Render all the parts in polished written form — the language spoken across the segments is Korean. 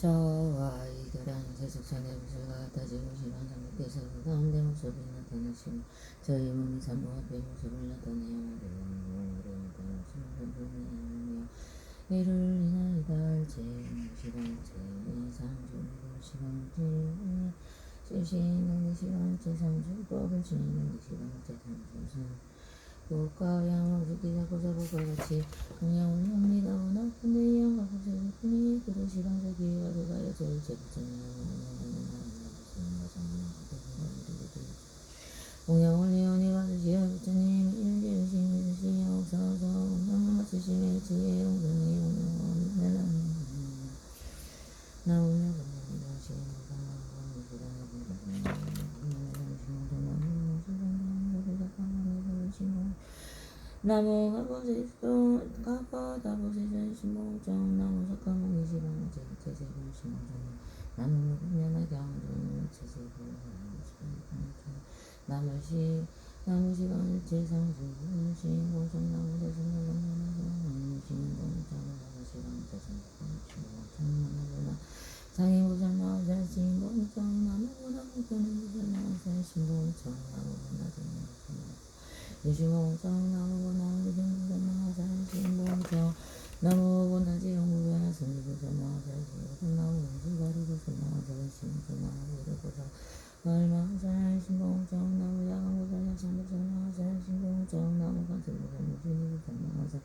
저와 이들은 세속선의 무술과 다지고 시간 상국에서 가운데 모습이 나타나시며 저희 몸이 산모 앞에 모습을 나타내어 이를 인하이다 할지 시간제 상주고 시간제 실시인의 시간제 상주법을 지니는 시간제 상주선 국가양 어디가 고사보과 같이 동양은 영리가 원하군데 이양과 고사보군이 그도 시간적이 가져가야 제일 동양을 리언이 받으시어 부처님 일제의심이 드시어 없어서 운명을 맞추시며 지혜 용성이 운명을 내라니 나오며 건강이 다시 나무 가보세전 신봉정 나무 석가모니 시방 제세불 신봉정 나무 공연하 경전 제세불 나무 시방 제상수 신봉정 나무 대성공연하 신봉정 나무 시방 제상수 상인부산 마살 신봉정 나무보다 못하는 부산 마살 신봉정 나무보다 유시봉정 나무보다 유시봉정 마살 신봉정 나무보다 지용부야 승리부산 마살 신봉정 나무보다 가리부산 마살 신봉정 나무보다 말마살 신봉정 나무 야간부산 약상부산 마살 신봉정 나무 간승부산 무신부산 마살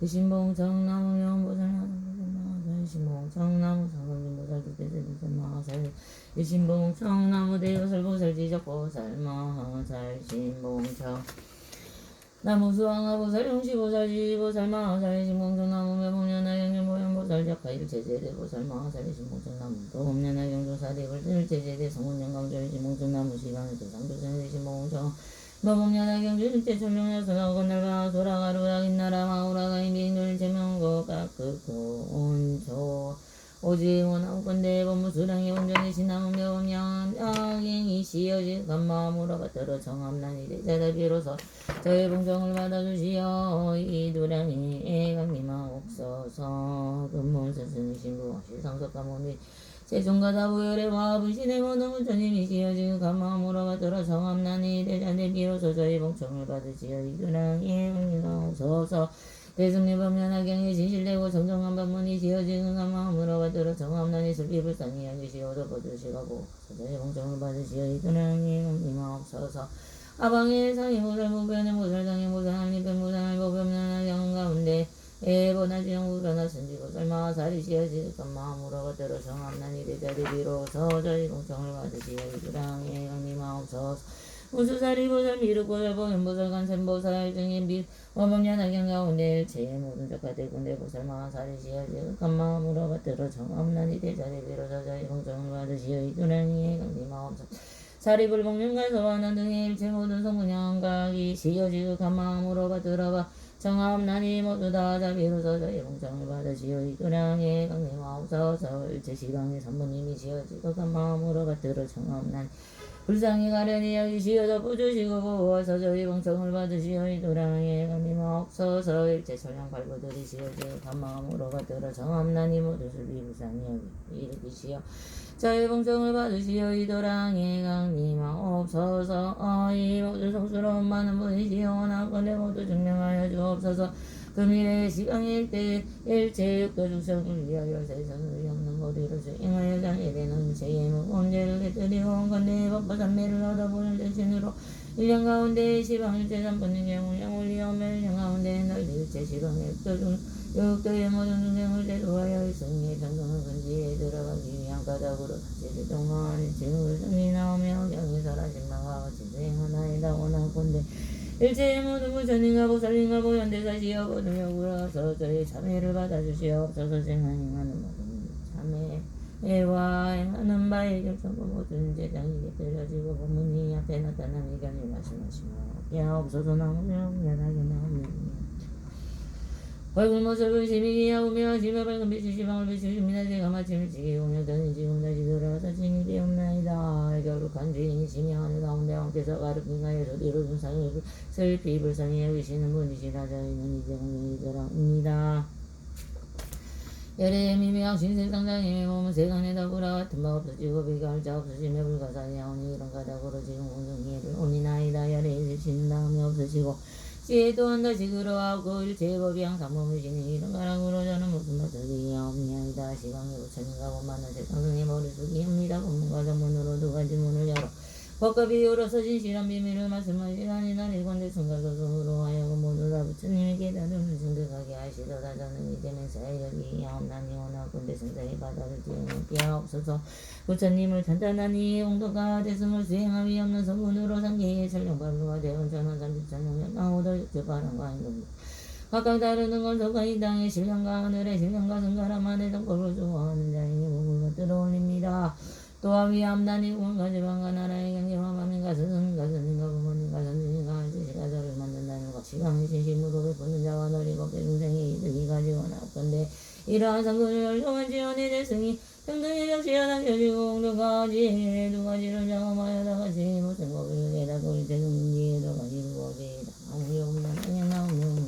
유신봉정 나무 명부산 야간부산 마살 신봉정 나무 상금진보살 두대세부산 마살 유신봉정 나무 대보살보살 지적보살 마살 신봉정 나무 수왕화보살 용시보살 지보살 마살 신봉정 나무 매봉년하 경전보현보살 작가일 제제대보살 마살 신봉정 나무 도범년하 경조사대불 제제대 성운영강조 신봉정 나무 시간에도 상조선의 신봉정 매봉년하 경조일제 천명야선하 건날가 소라가루라 긴나라 마우라가 인비인돌 제명고 깍극고 온조 오직 원하고 건대 법무수량이 온전히 신나무 명량 양행이 시어지 간마음으로 받들어 정함난이 대자다 비로소 저의 봉정을 받아주시어 이두량이 애강님하옵소서 근본스승 신구 시상석가모니 세종가다 부열의 화부신의 모든 부처님이 시어지 간마음으로 받들어 정함난이 대자다 비로소 저의 봉정을 받으시어 이두량이 애강님하옵소서 대승리 법면하경이 진실되고 정정한 법문이 지어지는 마음으로 받들어 정함난이 슬비불상이 여기시오도 거두시가고 서자의 봉정을 받으시어 이두량이 임하옵소서 아방의 상이 모살 무변의 모살당의 모살하니 변모살할 법변하나 경 가운데 에보나지영 우변하 선지고살 마살이 시어지는 마음으로 받들어 정함난이 대자리 비로소 저의 봉정을 받으시어 이두량이 임하옵소서 우수사리 보살 미륵보살 보현보살 간센보살 등의 미 원법년하경 가운데 제 모든 적화되고 내 보살 마살이 시어지 간마음으로 받들어 정엄난이 대자리 비로소 저희 봉정을 받으시어 이두량이 강림하옵소서 사리불봉명가서와나 등의 일체 모든 성분양각이 시어지 간마음으로 받들어봐 정엄난이 모두 다 자비로소 저희 봉정을 받으시어 이두량이 강림하옵소서 일체 시방의 선부님이 시어지고 간마음으로 받들어 정엄난 불상이 가련히 여기시어서 부주시고 보호하서 저희 봉정을 받으시어 이두량에 감림하옵소서 일체 천량 발부들이 시어지어 간마음으로 받들어 정함난이 모두 술비불상이 일으키시어 저희 봉정을 받으시어 이두량에 감림하옵소서 이 모두 성스러운 많은 분이시여 원하건대 모두 증명하여 주옵소서 금일의 시강일 때 일체 육도 죽성을 위하여 세상을 없는 거리로 수행하여 장애되는 죄의 무언제를 깨뜨리고 건대 법과 삼매를 얻어보는 대신으로 일년 가운데 시방일체 삼번는 경우 양올리하며 일년 가운데 널리일체 시방의 흑도중 육도의 모든 중생을 제도하여 일성의 평등을 근지에 들어가기 위한 까닭으로 사실을 동안 지금을 승리 나오며 경이 살아신망과 같이 수행하나이다 원하건대 일체의 모든 부처님과 보살님과 보현대사시여 등력으로서 저희 참회를 받아주시옵소서. 제가 행하는 모든 참회와 행하는 바의 결정과 모든 제장이 깃들여지고 본문이 앞에 나타난 의견을 말씀하시며 야옵소서. 나오며 연하게 나오며 얼굴 모습을 심히 하오며 심히 밝은 빛이 시방을 비추십니다. 제가 마침을 지기오며 저는 지금 다시 돌아와서 증이 되옵나이다. 결국한 주인이 심히 하늘 가운데 왕께서 가르핀가의 소리로 중상을 슬피 불쌍히 여기시는 분이시라. 저희는 이제 공경이더라옵니다. 열의 미미학 신세상장의 몸은 세간에다 보라 같은 바 없어지고 비가 할자 없어지며 불가사의 하오니 이런 가닥으로 지금 공경이를 오니나이다. 열의 신 다음에 없어지고 지혜 또한 다시 그러하고 일체의 법이 항상 머무시니 이런 가락으로 저는 무슨 것들이 없냐이다. 시방의 부처님과 원만한 세상승의 머릿속이옵니다. 법문과 전문으로 두 가지 문을 열어 법과 비유로서 진실한 비밀을 말씀하시라니 난 일관된 순간소송으로 하여금 모두 다 부처님의 깨달음을 증득하게 하시도다. 저는 이제는 사역이하옵나니 원하건대 승자의 바다를 뛰어넘게 하옵소서. 부처님을 단단하니 옹도가 대승을 수행함이 없는 성분으로 상계의 천령발루가 되어 전원 삼십천령 나오더 육조바람과 행동 각각 다르는 건 서가이 땅의 신령과 하늘의 신령과 성가람만의 정법을 수호하는 자에게 몸을 받들어 올립니다. 또한 위암나니 원가 지방과 나라의 경계와 만민과 스승과 스님과 부모님과 선생님과 아저씨가 저를 만든다는 것 시간의 진심으로 베푸는 자와 너리고 배중생의 이득이 가지고 나왔건대 이러한 상근을 열정한 지연의 대승이 평등히 적시하다 켜지고 공덕과 지혜 두 가지를 장엄하여 다같이 무슨 법을 깨닫고 일체 승리에 들어가지 무엇이다. 아무리 없는 그냥 나오면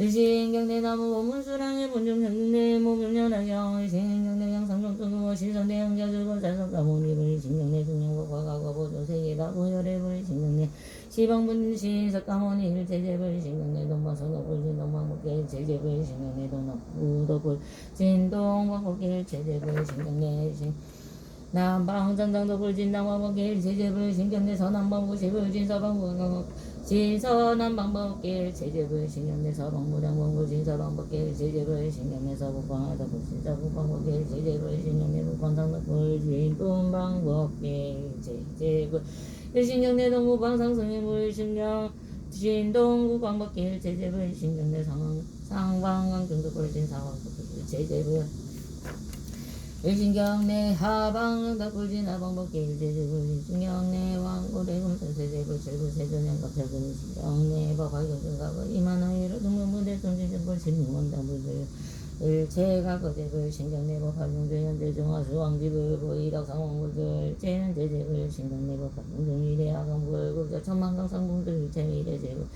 일시행경대 나무 원문수랑의 본중경대 모금연하경 일시행경대 양상정투구 시선대 양자주고 자석가모니불 신경대 중령법과 과거보조 세계다고 열애불 신경대 시방분신 석가모니 일체제불 신경대 동방선업불 진동방법계 일체제불 신경대 동남부도불 진동방법계 일체제불 신경대 남방전장도불 진당방법계 일체제불 신경대 서남방구시불 진서방구 진서남방법계 제재불 신경내 서방무량방부 진서방법계 제재불 신경내 서북방하다불 진서북방법계 제재불 신경내 북방상덕불 진동방법계 제재불 신경내 동부방상승의불 신경 진동구방법계 제재불 신경내 상방강등도불 진상방법계 제재불 일신경내 하방덕불진 하방법계 일제제불 신경내 왕고대금 선세제불 절부세전양갑 절근 일신경내 법화경증갑을 이만하이로 등문부대 정진전불 신문원당불들 일체가거제불 신경내 법화경증 현재중화수 왕지불 보이덕상왕불들 제현제제불 신경내 법화경증 위대하강불 국자 천만강상봉들 일체위대제불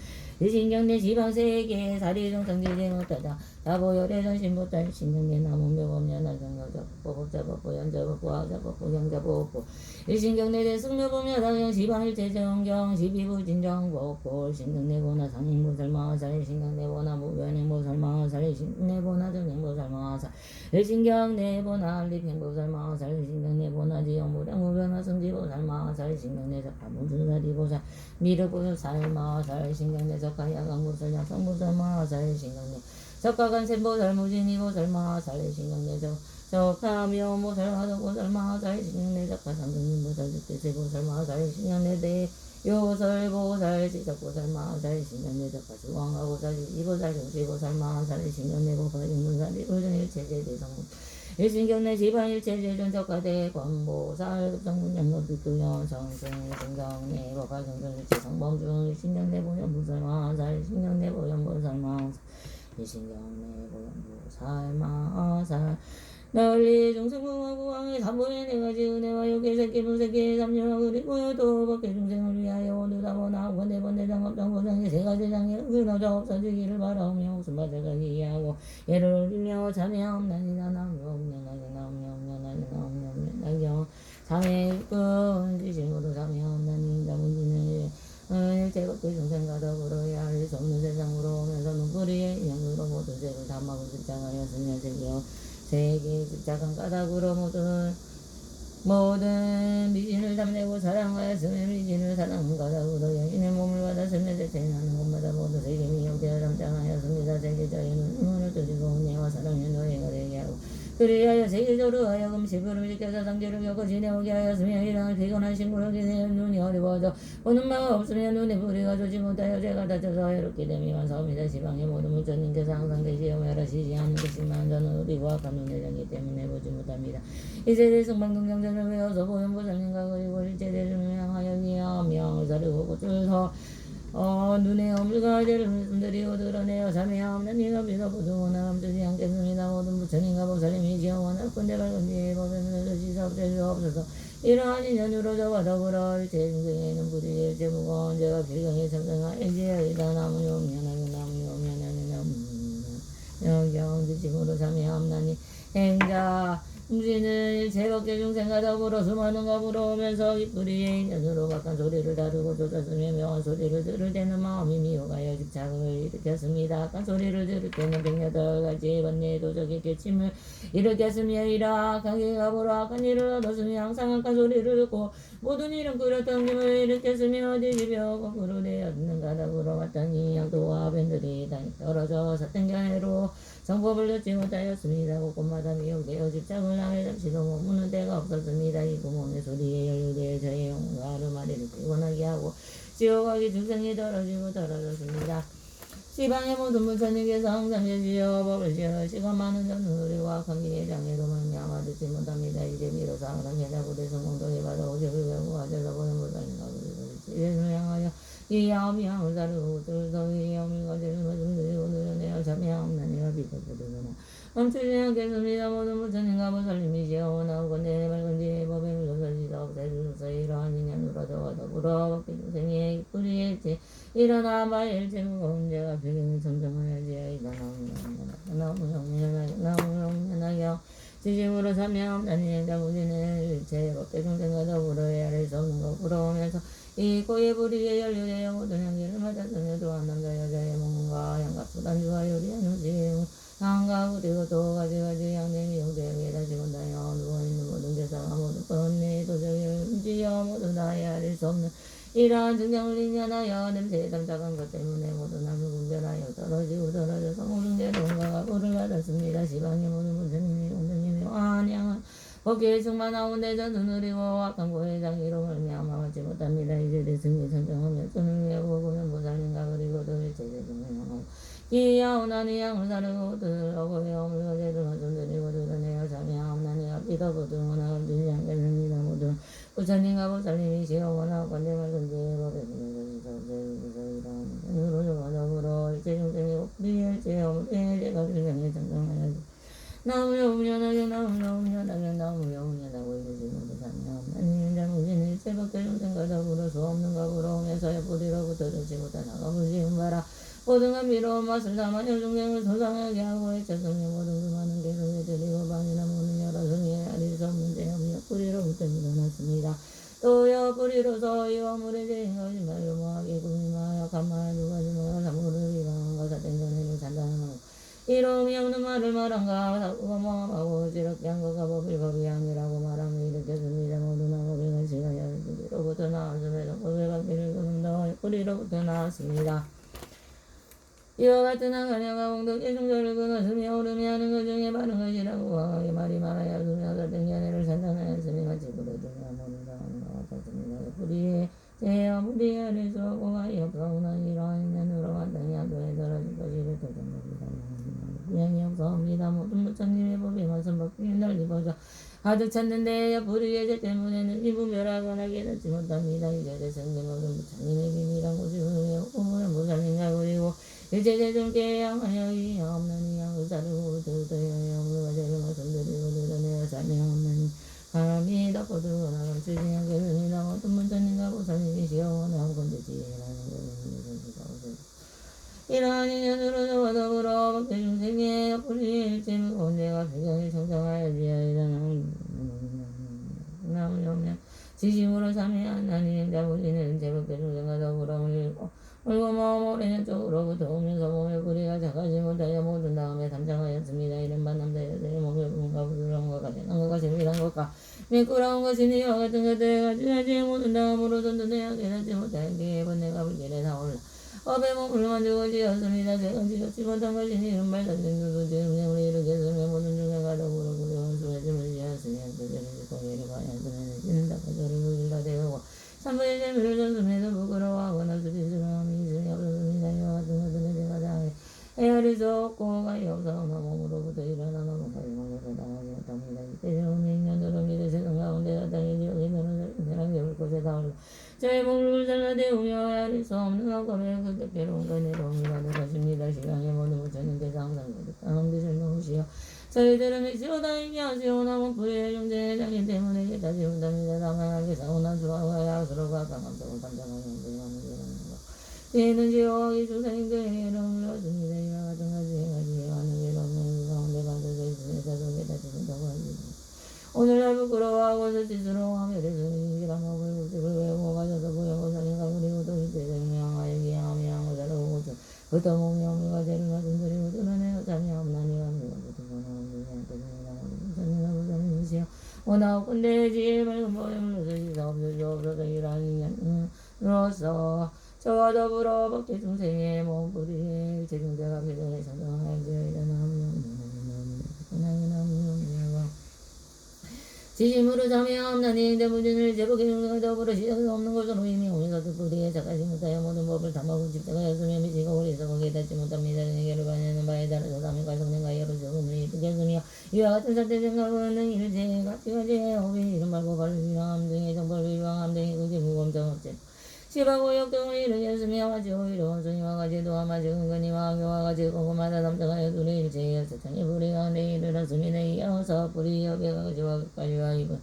일신경내 지방세계 사리종상지제 못하다 다보열애전 신보딸 신경내 나무묘법연하경여자 법법자법보 연자법보 하자법보 경자법보 일신경내 대승묘법연 하경 시방일체정경 시비부 진정법보 신경내 보나 상행보살마하살 신경내 보나 무변행보살마하살 신경내 보나 정행보살마하살 일신경내 보나 알립행보살마하살 신경내 보나 지영무량무변화 성지보살마하살 신경내 작가문수사리보살 미륵보살마하살 신경내 석가야강보살 약성보살마하살 신경내 석가간센보살 무진이보살 마하살 신경내 석가묘보살 화덕보살 마하살 신경내 석가상등님보살 득대세보살 마하살 신경내 대요설보살 지적보살 마하살 신경내 석가수왕하보살 지지보살 정시보살 마하살 신경내 보살인문살 일불정일체제대성 일신경내 지방일체제전 석가대권보살 급성문양급빛도연 성승 신경내 법화경정일체 성범중 일신경내 보현보살 마하살 신경내 보현보살 마하살 일신경내 보현보살 마하살 널리 중생공화구왕의 삼보의 네가지 은혜와 욕의 새끼 불새끼 삼녀와 그리고요 또 법계 중생을 위하여 오늘다보나 권대번대 장업장보장의 세가지 장애 그너져 없어지기를 바라오며 웃음바다가 기하고 예를 올리며 자매없나니나 나오며없냐나게 나오며없냐나경 자매끈 지심으로 자매없나니 자문지는 일제것도 중생과 더불어야 할 수 없는 세상으로 오면서 눈꼬리에 인형으로 모든 죄를 담하고 집장하였으며 세계 집착한 까닭으로 모든 모든 미진을 담내고 사랑하였으며 미진을 사랑가다우로 여인의 몸을 받았으며 대체하는 곳마다 모두 세계미 형태를 담장하였습니다. 세계자의 눈을 뜨리고 은혜와 사랑의 노예가 되게 하고 그리하여 세계적으로 하여금 시부름 지켜서 상제를 겪어 지내오게 하였으며 이랑을 피곤한 신구력이 되어 눈이 어려워져 보는 바가 없으며 눈에 불이가 좋지 못하여 죄가 다쳐서 해롭게 되며 사옵니다. 시방의 모든 무천님께서 항상 계시어 멸하시지 않은 것이만 저는 우리고 악한 눈을 열기 때문에 보지 못합니다. 이세대 성방동정전을 외워서 보현보살님과 그리고 일제대를 향하여 기하며 사르고 꽃줄서 눈에 어물과 죄를 말씀드리고 드러내어 자매하 없는 이가 믿어 보증원하 감추지 않겠습니다. 모든 부처님과 보살님이시여 원할건대 밝은지 법에는 시사업될 수 없어서 이러한 인연으로 저와 더불어 일체 중생에는 불의의 일체 무거운 죄가 필경에 참성하 일제여이다. 나무니 오면하니 나무니 오면하니 나무니 영지침으로 자매하 없나니 행자 um지는 제밖에 중생과 더불어 수많은 가부로 오면서 이뿌리의 인연으로 각한 소리를 다루고 쫓았으며 묘한 소리를 들을 때는 마음이 미혹하여 집착을 일으켰습니다. 각한 소리를 들을 때는 108가지의 번뇌의 도적의 깨침을 일으켰으며 이라 악하게 가부로 악한 일을 얻었으며 항상 악한 소리를 듣고 모든 일은 끓였던 김을 일으켰으며 뒤집어 거꾸로 되었는 가닥으로 왔더니 양도와 밴들이 떨어져 사땡견해로 정법을 듣지 못하였습니다. 곳곳마다 미혹되어 집착을 하여 잠시도 머무는 데가 없었습니다. 이 구멍의 소리에 연루되어 저의 영혼과 아르마리를 피곤하게 하고 지옥하기 중생이 떨어졌습니다. 시방의 모든 부처님께서 항상 계시어 법을 지어 시간 많은 전우리와 악한 길의 장애로 말미암아 듣지 못합니다. 이제 비로소 항상 해자부대 성공도에 받아 오직을 외우고 하셔서 보는 불가능하고 지혜를 향하여 이 야음이 향을 다루고 들서 이 야음을 가지고 말씀드리고 늘어내어 잠이 없나니와 비법부르거나 멈추지 않겠습니다. 모든 부처님과 보살님이시여 원하고 내 맑은 지혜의 법에 물러서시다 없애주소서. 이러한 인연으로 저와 더불어 법기 중생의 뿌리의 일체 일어나 바의 일체 무거운 죄가 필경을 점정하여지어이다. 나무영면하여 지심으로 참여함나니 행자무지는 일체 법계 중생과 더불어 헤아릴 수 없는 것 부러우면서 이 고의 불의에 연루되어 모든 향기를 맞았으며 또한 남자 여자의 몸과 향각수 단주와 요리한 음식 향과 그리고 또 가지가지 향냄이 용되게 다시 본다여 누워있는 모든 제사가 모든 번뇌 도적을 움직여 모두 다 헤아릴 수 없는 이러한 증상을 인연하여 냄새에 담작한 것 때문에 모든 함을 분별하여 떨어져서 모든 죄동과 불을 받았습니다. 시방의 모든 부처님이 공주님이 환양한 거기에 충만하고 내전 눈으리고 악한 고의 장기로 말미암아 받지 못합니다. 이제 내 승리 선정하며 손을 외우고 보면 보살님과 그리고 또 일체 대중을 향하고 기야오나니 양을 사르고 들어고 영을 거제를 말씀드리고 드러내어 자미하옵나니 앞이더고 등원하고 들지 않겠습니다. 모든 부처님과 보살님이시여 원하고 건대 맑은 지혜로 배분해서 이러한 으로 더불어 일체 중생의 우리의 일체 어물의 일체가 필경에 정정하여지 나무여우면하게 나무여우면하게 나무여우면하고 이르지 모두 사명하옵나니 인자무지는 일체밖에 중생과 더불어 수 없는 가부로 오면서야 뿌리로부터 듣지 못한 아가부지은 바라 모든 감미로운 맛을 담아여 중생을 소상하게 하고 해쳤으며 모든 수많은 계승에 드리고 방이나 모든 여러 승에 아릴 수 없는 죄업이여 뿌리로부터 일어났습니다. 또여 뿌리로서 이 화물의 죄인 것이 말로 모하게 구미마여 간마여 두가지마여 사물을 비방한 것사 땡전해를 잔잔하고 이로움이 없는 말을 말한가 사고가 모함하고 지럽게 한 것과 법이 아니라고 말하며 일으켰습니다. 모든 악업의 것이하여 뿌리로부터 나왔음에도 법의 관계를 끊는다 뿌리로부터 나왔습니다. 이와 같은 악하냐가 공덕의 중절을 끊었으며 오름이 하는 것 중에 바른 것이라고 과하게 말이 말하였으며 사땡견해를 산단하였으니 같이 부르더냐 모든 당하는 것 같았습니다. 뿌리에 제야 뿌리에 아릴 수 없고 가히 없사오나 이러한 인연으로 마땅히 악도에 떨어질 것이를 도전합니다. 양이 없사옵니다. 모든 부처님의 법에 말씀 법중에 널리 보자 가득 찼는데 불의의 죄 때문에는 이분별하거나 깨닫지 못합니다. 이제 대승님 모든 부처님의 비밀한 곳이 오면 보살님과 그리고 일체 대중께 향하여 이하옵나니 양을 사르고 들더여 영을 가제를 말씀드리고 드러내어 자명하옵나니 바람이 덮고 들거나 감추지 않겠습니다. 모든 부처님과 보살님이시여 원하고 건대 지혜라는 것을 이러한 인연으로 저와 더불어 법계 중생의 뿌리의 일체 무거운 죄가 필경에 청정하여지어이다. 나무여면 지심으로 참여하나니 행자부지는 제법계 중생과 더불어 물고 마음 오래년 쪽으로부터 오면서 몸의 뿌리가 작아지 못하여 모든 다음에 담장하였습니다. 이른바 남자 여자의 몸의 부분과 부드러운 것과 재난 것과 재미난 것 무력과 매끄러운 것이니 이와 같은 것들에 가지하지 못한 다음으로 던전해야 깨닫지 못하게 번뇌가 불길에 나올라 업의 몸을 만들고 지었습니다. 제가 지었지 못한 것이니 이런 말 던진 누구 지음생을 일으켰으며 모든 중생과 더불어 구려온 수혜심을 지었으며 그들을 짓고 예를 봐야하면 지는다 그들을 무질러 대고 삼부의 재미를 전수해서 부끄러워하거나 수치스러움이 있으니 없었습니다. 이와 같은 것들은 제가 다 헤아릴 수 없고 가히 없사오나 몸으로부터 일어나 넘어가지 못해서 나가지 못합니다. 이때 새로운 인연으로 믿을 세상 가운데 땅에 지역에 너는 사람이 올 곳에 닿을라. 저의 몸을 잘라대우며 헤아릴 수 없는 악감에 그 때때로운 은혜로움이라 될 것입니다. 시간의 모든 부처님께서 항상 거듭한 빛을 놓으시어 저희들은 미치로 다행히 하시오. 남은 불의의 존재의 장인 때문에 깨닫지 못합니다. 다만 하게 사오나 수하와 야수로가 강함성을 반장하는 분이라는 것. 죄는 지옥이 조상인들의 이름을 얻습니다. 이와 같은 것이 행하지 하는 일 없는 가운데 받아져 있으니 자도 깨닫지 못하고 하시니 오늘날 부끄러워하고 수치스러워하며 대수님이라 먹을 물질을 외우고 가져서 부여고 사니까 그리고 또 이때를 명하여 기하며 양을 자르고 그도 몸이 오미가 죄를 말씀드리고 드러내어 잠이 없나니 감리가 붙은 부처님이시여 원하옵건대 지혜 밝은 보혜물로 쓰시사 없어서 일하는 으로서 저와 더불어 법계 중생의 몸뿌리에 제중자가 배전에 상정하여지어야 지심으로 잠이 없나니 대부진을 제복의 중생을 더불어 시작이 없는 것으로 이미 오면서도 뿌리에 작하지 못하여 모든 법을 담하고 집착하였으며 미치고 오리서고 깨닫지 못합니다. 내게를 반하는 바에 따라서 삼위과 성령과 여러 조금이 이쁘겠으며 이와 같은 사태 생각은 일제가 피가제 오비 이름 말고 발비왕함 등의 정벌비왕함 등의 그게 무검정 업체 시바고 역경을 이루겠으며 와지 오히려 원숭이와 가지 도하마 증근이와 악교와 가지 고구마다 남자가여 둘이 일제여 세상에 불이가 내 일을 하습니다. 이어서 불이 여배가 가지와 끝까지와 입은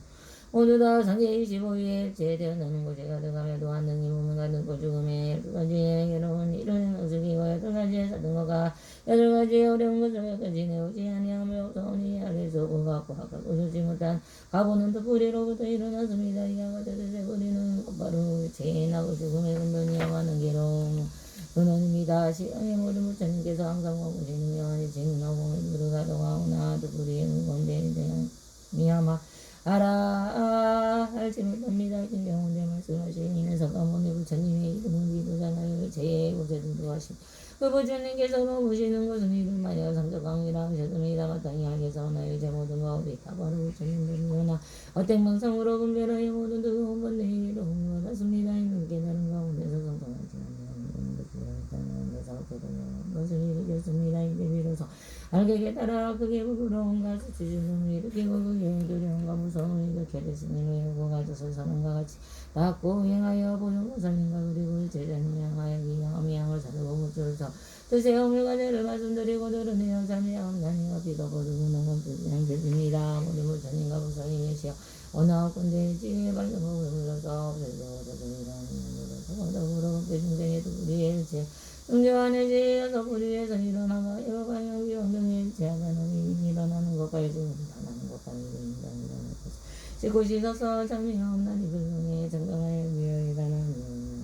모두 다 상계 25위에 제되어나는 곳에 가득하며 또한 등이 몸을 가득고 죽음에 12가지의 괴로운 일을 억수기고 8가지의 사등거가 8가지의 어려운 것을 여기까지 내오지 아니하며 없사오니 아릴 수 없고 갖고 하고 주지 못한 가보는 또 뿌리로부터 일어났습니다. 이와 같은 뿌리는 곧바로 죄나고 죽음의 근본이야 하는 괴로움 근원입니다. 시간의 모든 부처님께서 항상 와보시는 영원히 증인하고 들어가도하오나 또 뿌리의 건대에 대한 미야마 알지 못합니다. 김경원대 말씀하신 이는 석가모니 부처님의 이름은 기도잖아요. 제 고세등도 하신 그 부처님께서 보시는 것은 이름 마냥 상적강이라 하셨습니다. 마땅히 알겠사오나요. 제 모든 마음이 다 바로 부처님들이오나 어떤 망상으로 분별하여 모든 뜨거운 번뇌로 흥분하습니다. 이는 깨달은 가운데서 성공하지 않는 것을 일으켰습니다. 이제 비로소 알게 깨달아 그게 부끄러움과 수치심을 일으키고 그게 두려움과 무서움을 일으켜 됐으니 외우고 가져서 사람과 같이 닦고 행하여 보는 살림과 그리고 제자님 향하여 기양하며 양을 사르고 물줄서 뜻의 어물과 죄를 말씀드리고 드러내어 잠이 없나니와 비도 보르는 것을 되십니다. 모든 부처님과 부처님이시여 원하옵건대 지혜의 밝은 법을 불러서 없애서 저들이라는 이름으로 더불어 배중생의 우리의 일체 중조안의 지혜여서 불의에서 일어나가 여가여 위험등의 일체하다 놈이 일어나는 것과 일어나는 것과 일어나는 것 씻고 씻어서 잠이 없나니 불성에 정강하여 위험이라는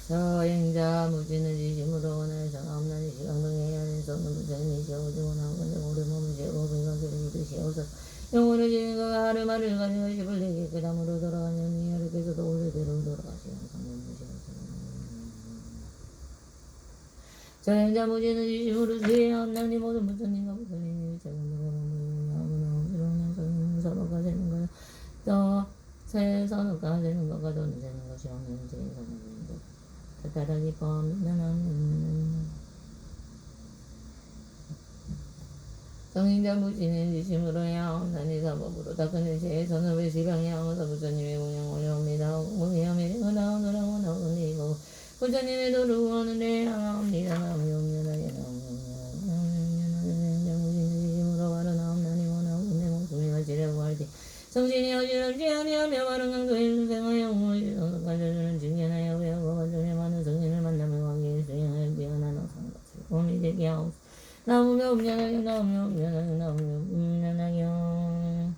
저행자 무지는 지심으로 원하여서 없나니 시강등에 해야할 수 없는 부처님이시여 오직원하고 건데 모든 몸을 제고 불광기를 이루시옵소서 영혼을 지는 그가 하루말을 가지고 십을 내게 그 다음으로 돌아가니 하루께서도 올대로 돌아가시오 저행자 무지는 지심으로 수에 없나니 모든 부처님과 부처님이 제공되고 서로가 되는 것 새 선우가 되는 것과 돈이 되는 것이 없는 제선은 따라기 범나는 성인자 무지는 지심으로 야옹산이 사법으로 닦은 죄의 선업의 시방에 야옹사 부처님의 공양 올려옵니다. 무미함에 나오노라고 나오니고 부처님의 도를 구하는데 나옵니다. 나무용련하게 나오면 무지는 지심으로 가는 하게 하옵소서. 나무며 음련하여 나무며 음련하여 나무며 음련하여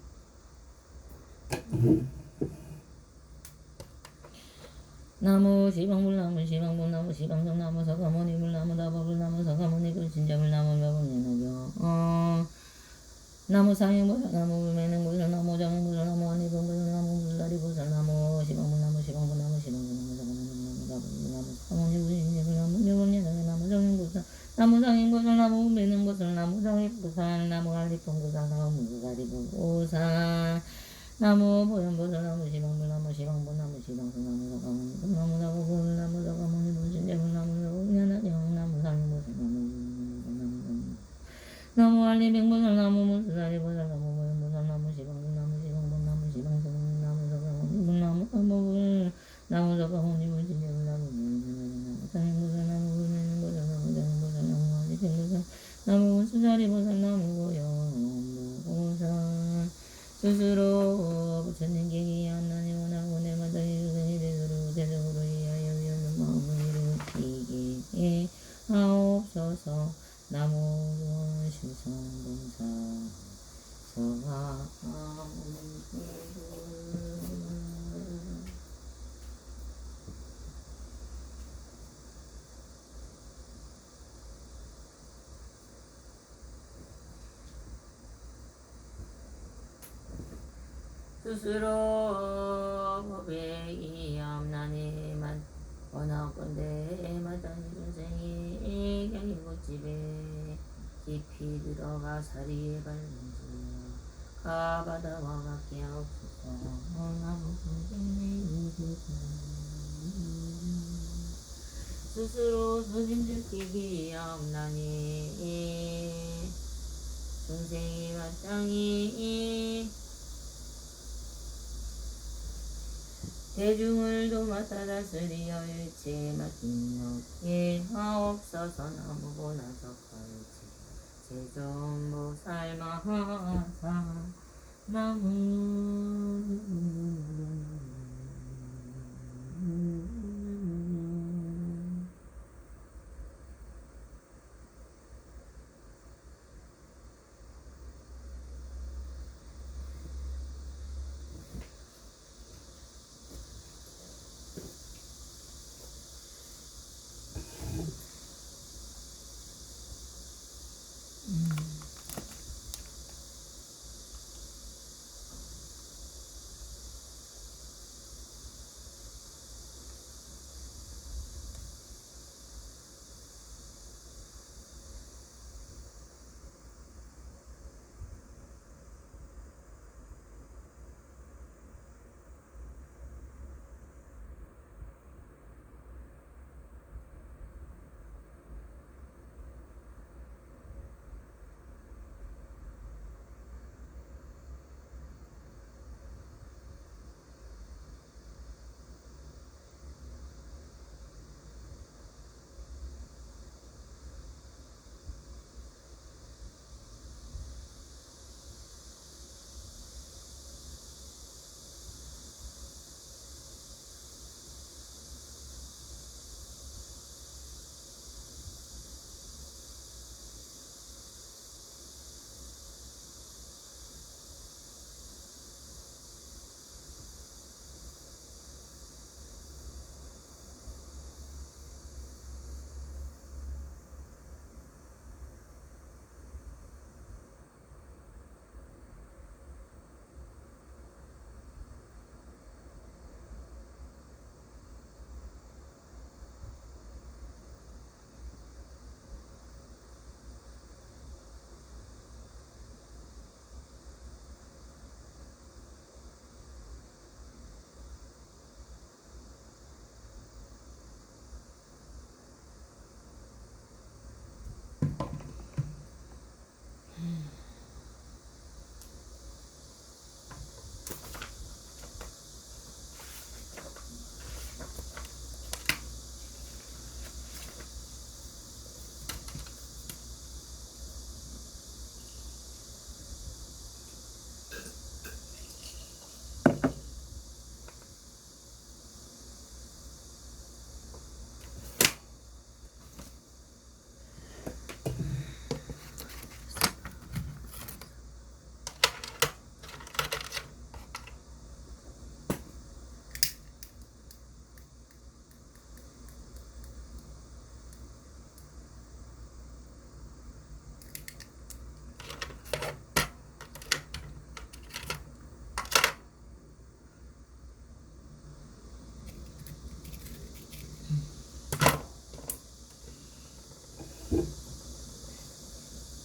나무 시방불나무 시방불나무 시방성나무 서가모니불나무 다바불나무 서가모니 근신자불나무 묘불련하여 나무 상행보살 나무 불매능보살 나무 장행보살 나무 안리봉보살 나무 불다리보살 나무 시방불나무 시방불나무 시방불나무 서가모니불나무 다바불나무 서가모니불나무 묘불련하여 나무 장행보살 나무 상행보살 나무 불매능보살 나무 장행보살 나무 안리봉보살 나무 불다리보살 나무 보현보살 나무 시방불나무 시방불나무 시방불나무 서가모니 나무 다바불나무 서가모니 분신제불나무 묘불련하여 나무 상행보살 나무 알리백보살 나무 문수다리보살 나무 보현보살 나무 시방불나무 시방불나무 시방불나무 서가모니 나무 나무 서가모니 분신제불나무 나무 상행보살 나무 불매능보살 나무 장행보살 나무 알리백보살 나무 문수다리보살 나무 보현보살 스스로 부처님 계기 하나님 원하고 내마다 이르더니 대수로 대적으로 이하여 위하는 마음을 이루시게 하옵소서. 나무 신성봉사 서가모니 스스로 고백이옵나니만 원하건대 마땅히 중생이 경인고집에 깊이 들어가 사리에 발른지어 가바다와 같게 하옵소서. 스스로 소심들끼기옵나니 중생이 마땅히 대중을 도맡아 다스리어 일체 맡김놓게 하옵소서. 나무보나 석가일체 제존보살 마하사 나무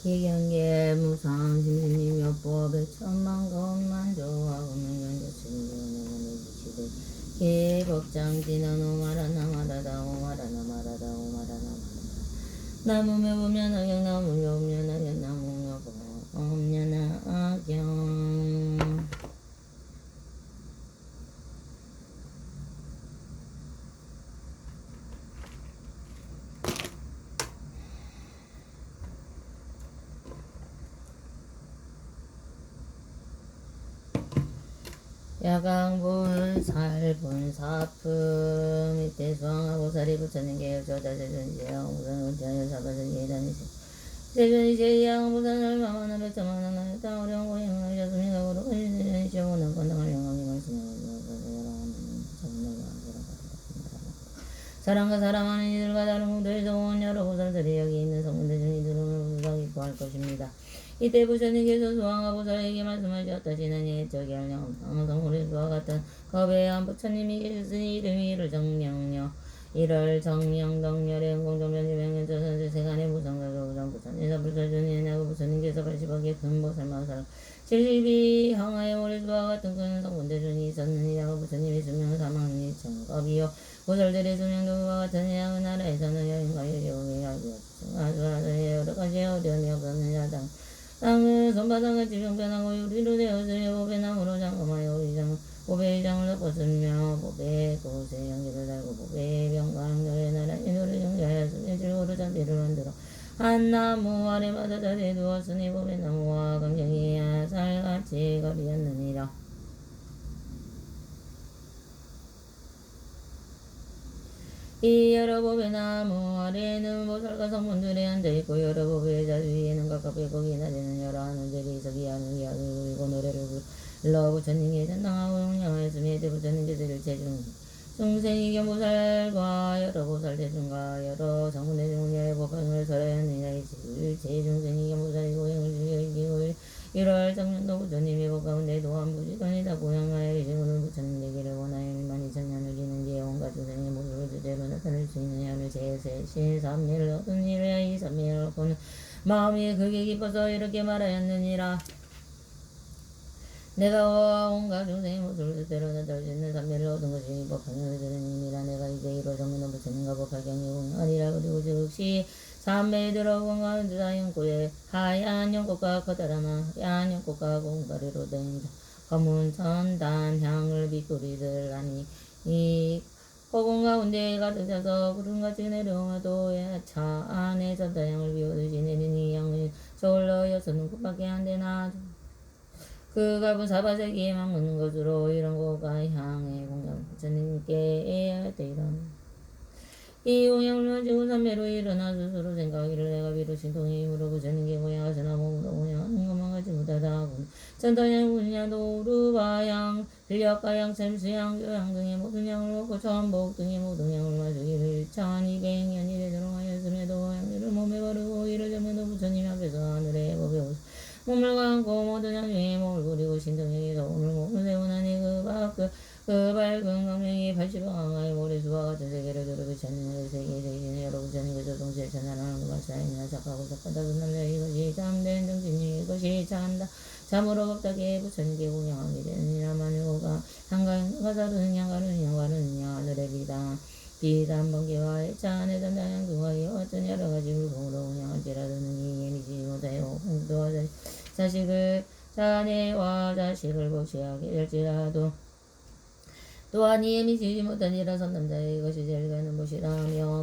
기경계 무상 심심이 몇법에 천만 것만 조하고 명견자 수행견의 기시되 계법장지나 오마라나 마라다 오마라나 마라다 오마라나 마라다 나무며 보면 악영 나무며 보면 악영 나무며 보면 악영 야강본 살본 사품 이때 수왕하고 살이 붙였는 게 저자재전지야 우선 은자여 사바전 예단이시 세전이 제이양 부산 얼마만한 백자만 하나 다 어려운 고행을 하셨으니 가고로 건진이 시험은 건강을 영광이 말씀하고 사랑과 사랑하는 이들과 다른 공도에서 온 여러 보살들이 여기 있는 성문대 중 이들은 부상이 구할 것입니다. 이때 부처님께서 수왕과 보살에게 말씀하셨다. 지난해 저기 할령 성물의 수와 같은 겁에 한 부처님이 계셨으니 이름이 이를 정명녀 이를 정명덕열의 응공정변지명년 저선세 세간의 무상가가 우상 부처님에서 불사준이 나고 부처님께서 80억의 큰 보살마살 70이 항하의 모래수와 같은 큰 성문대중이 있었느니라. 부처님이 수명 사망이 정겁이요 보살들의 수명도와 같은 양은 나라에서는 여인과 여리오게 하기였으나 여러 가지 어려움이 없었느냐. 땅은 손바닥같이 평편하고 유리로 되었으며 보배 나무로 잠금하여 의장 보배의 장을 덮었으며 보배 곳에 연기를 달고 보배의 병광 너의 나라 이 노래 정자하였으며 질고로 잔디를 만들어 한 나무 아래마다 자리에 두었으니 보배 나무와 강경이 살같이 거리였느니라. 이 여러 법의 나무 아래에는 보살과 성문들이 앉아있고 여러 법의 자주 위에는 각각 백억이 나되는 여러 하늘들이 서기하는 이야기를 그리고 노래를 불러 부처님께 전당하고 영양하였으며 이때 부처님께서 일체중 중생이 견보살과 여러 보살 대중과 여러 성문의 중의 법행을 설하였느니라. 일체 중생이 견보살이고 행을 즐기고 1월 정년도 부처님의 법 가운데 도한 부지don이다 고향하여 이름으로 부처님 되기를 원하여 12,000년을 지는 뒤에 온갖 중생의 모습을 주제로 나타낼 수 있는 야를 제세신 삼매를 얻은 이래야 이 삼매를 얻고는 마음이 크게 기뻐서 이렇게 말하였느니라. 내가 온갖 중생의 모습을 뜻대로 나타낼 수 있는 삼매를 얻은 것이 법하면을 들은 의미라. 내가 이제 1월 정년도 부처님과 법화경이 공양하리라. 그리고 즉시 삼매에 들어온가는 자연고에 하얀 연꽃과 커다란 하얀 연꽃과 공가리로 된 검은 천단 향을 비꾸리들 하니 이 허공 가운데 가득 차서 구름같이 내려와도 차 안에 천단향을 비우듯이 내리니 향은 저울러 여섯 눈꽃밖에 안 되나. 그 값은 사바세기에 맞는 것으로 이런 거가 향해 공양 부처님께 해야 되이다. 이 공양을 가지고 삼매로 일어나 스스로 생각하기를 내가 비로 신통의 힘으로 부처님께 공양하시나 몸으로 공양하는 것만 가지 못하다 하고 천단양 분야 도루바양 빌력가양 샘수양 교양 등의 모든 양을 먹고 천복 등의 모든 양을 마시기를 1200년이 되도록 하였음에도 양류를 몸에 바르고 이를 전면도 부처님 앞에서 하늘의 법에 오시 몸을 감고 모든 양 중에 몸을 부리고 신통에게서 오늘 몸을 세우나니 그 밝은 광명이 80억 항하의 모래수와 같은 세계를 두루 부처님의 세계에 계시는 여러 부처님께서 동시에 천하라는 그 말씀이나 착하고 착하다 그날라 이것이 참된 정신이 이것이 참다 참으로 법답게 부처님께 공양하게 되느니라. 만유가 향가가 다르는 향가는 하늘의 비단 번개와 해차 안에 단다양 등과 이와 같은 여러 가지 물품으로 공양할지라도 능히 예미지 못하여 공도와 자식을 자네와 자식을 복시하게 될지라도 또한 이에 미치지 못하니라. 선남자의 이것이 제일 가는 것이라며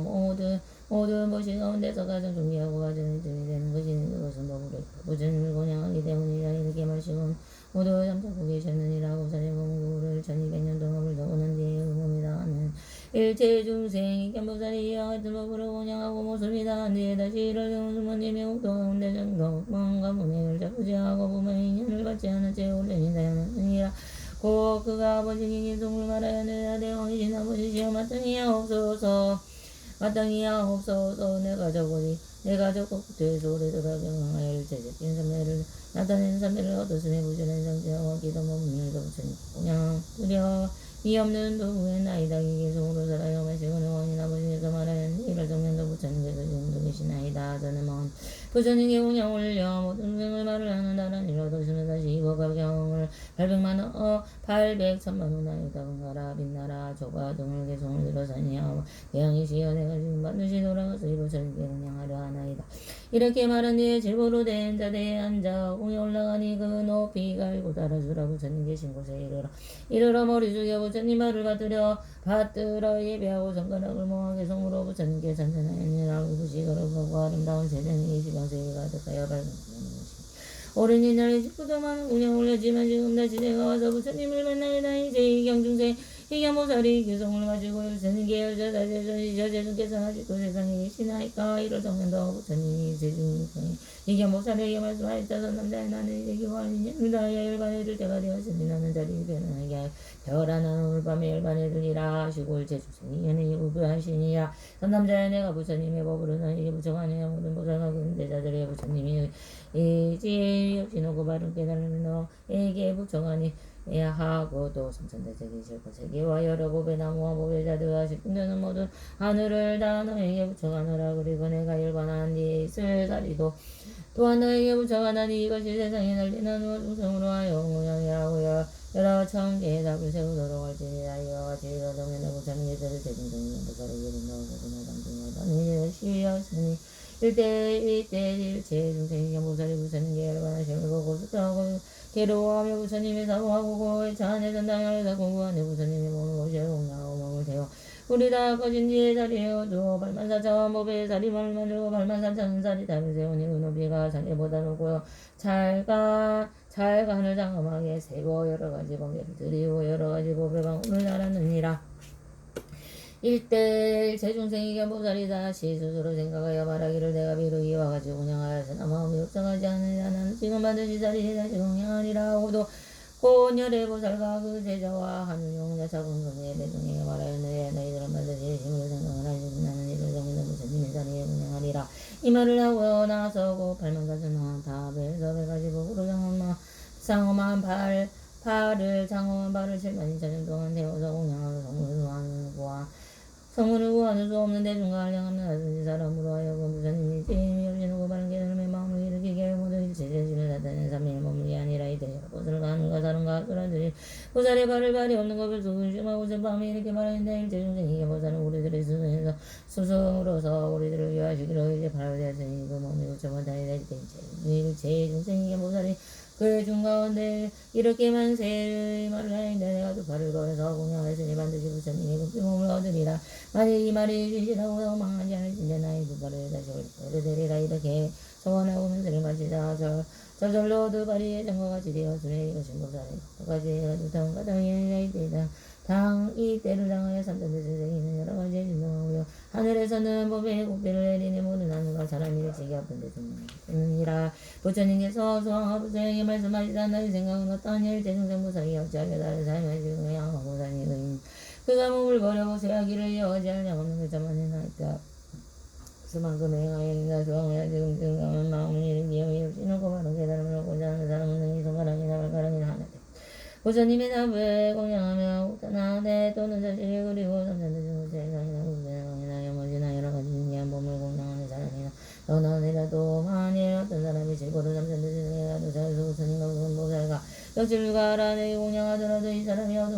모든 것이 가운데서 가장 존귀하고 가장 일등이 되는 것이니 그것은 법으로 부처님을 공양하기 때문이라. 이렇게 마시고 모두 잠자고 계셨느니라. 고사의 공부를 1200년 동안 물러오는 뒤에 의몸이다 하는 일체 중생이 견보살이 이와 같은 법으로 공양하고 모습이다 한 뒤에 다시 이를 경우 수모님의 옥도 가운데 정도 뭔가 문행을 잡지 하고 부모의 인연을 받지 않은 채 올레니 다양하느니라. 곧 그가 아버지께 계속을 말하였느니라. 대왕이신 아버지시여 마땅히 하옵소서. 내가 저곳 국토에서 오래도록 경영하여 일체적인 삼매를 나타내는 삼매를 얻었으니 부전한 상지하고 기도 법문을 부처님 공양 그려 이 없는 도구의 나이다. 이 계속으로 살아요 마시고는 왕인 아버지께서 말하였니 이를 정면도 부처님께서 지금도 계시나이다. 저는 부처님께 공양 올려 모든 생을 말을 하는 나란 이로도 수는 다시 이거가경을 800만원 800천만원 나이다 건가라 빛나라 조가 등을 개송을 들어서니하고 대양이 시여 내가 지금 반드시 돌아가서 이로저렇게 공양하려 하나이다. 이렇게 말한 뒤에 질보로 된 자대에 앉아 공에 올라가니 그 높이가 알고 따라주라. 부처님 계신 곳에 이르러 머리 숙여 부처님 말을 받들어 예배하고 손가락을 모아 개성으로 부처님께 찬찬하였느라. 부시거를 보고 아름다운 세상이 이 지방세계가 가득하여 밝은 오른 이날에 직부도 많은 공양 올렸지만 지금 다시 내가 와서 부처님을 만나이다. 이제 이 경중생 이경보살이 교성을 가지고 부처님께 여자제주께서 아직도 세상에 계시나이까. 이를 정면도 부처님이 제중생 이경보살에게 말씀하셨다. 남자의 나는 이제 기와인입니다. 열반에 들 때가 되었으니 나는 자리를 변하게 하여 별 하나는 오늘 밤에 열반에 들리라 하시고 제주생이 연히 우부하시니라. 남자의 내가 부처님의 법으로 너에게 부처가니 모든 보살과 근대자들의 부처님이 이제 역시 너고 바른 깨달음을 너에게 부처가니 하고도 성천대적이 실고 세계와 여러 법의 나무와 법의 자들과 십분되는 모든 하늘을 다 너에게 부처가노라. 그리고 내가 열반한 뒤에 있을 자리도 또한 너에게 부처가나니 이것이 세상에 날리는 중성으로 하여 공양이라고 여러 천개의 답을 세우도록 할지니라. 이와 같이 여정에는 부처님의 죄를 대중성이 부처를 이룬 너구나 당중에 너는 시였으니 일대 제중생이 경보살이 부처님께 열반을 세우고 고수하고 괴로워하며 부처님의 사모하고 고의 차안에 전당하여서 공부하며 부처님의 몸을 모시어 공양하고 몸을 태워 우리 다 꺼진 뒤에 자리에 어두워 84,000 법의 자리만을 만들고 84,000 자리 답을 세우니 그 높이가 자리보다 높고요. 잘가 하늘 장엄하게 세고 여러가지 번개를 드리고 여러가지 법의 방울을 날았느니라. 일대 제중생이 견보살이 다시 스스로 생각하여 말하기를 내가 비록 이와 같이 공양하였으나 마음이 흡성하지 않으냐. 나는 지금 반드시 자리에 다시 공양하리라 하고도 고열의 보살과 그 제자와 하늘 용자 자궁성의 대중에게 말하였느냐. 너희들은 반드시 힘으로 생각을 하시니 나는 이를 정해서 부처님의 자리에 공양하리라. 이 말을 하고 나서고 84,000 답에서 100가지 법으로 장엄한 발을 72,000년 동안 태워서 공양하며 성문을 구하는 수 없는 대중과 향하는 아둔지 사람으로 하여금 부처님이 죄임이 없이는 바른 깨달음의 마음을 일으키게 하여 모든 일체제심을 나타내는 삼위의 머물이 아니라 이들이 보살과 하늘과 사람과 그런들이 보살의 발을 발이 없는 것을 수근심하고 밤에 이렇게 말하는데 일제중생에게 보살은 우리들의 수승에서 수승으로서 우리들을 위하시기로 이제 발효되었으니 그 몸이 우체원단이 될 때 일제중생에게 보살이 그의 중가운데 이렇게 만세의 말을 하는데 내가 두 팔을 걸어서 공양했으니 반드시 부처님의 금빛 몸을 얻으리라. 만일 이 말이 진실하고 망하지 않을진데 나의 두 팔을 다시 올려되리라. 이렇게 소원하고 문세를 마치자 저절로 두 발이 예전과 같이 되었으니 이것이 보살의 끝까지 두탕 가당이 이때다. 이때를 당하여 삼천대중생이는 여러 가지 진동하고요. 하늘에서는 법의 국비를 내리니 모든 하늘과 사람이 일찍이 아픈 대중이라. 부처님께서 소왕하 부처에게 말씀하시다. 나의 생각은 어떠한 일제중생 보살이 어찌하여 다른 삶의 지금의 양한 보살이 의인 그가 몸을 버려보세 하기를 여하지할 양 없는 그 자만이 나있다. 수만큼의 행하여인가 소왕하여 지금 마음을 일으키어 없이놓고 바로 깨달음을 얻고자 하는 사람은 능히 손가락이나 발가락이나 하나되 부처님의 답을 공양하며 나대 또는 자신이 그리고 삼천대중 세상이나 구세상이나 여머지나 여러가지 신기한 몸을 공양하는 사람이나 너나니라도 만일 어떤 사람이 질고로 삼천대중에 가도 자에서 부처님과 그 보살과 역질가라 내 공양하더라도 이 사람이 어둠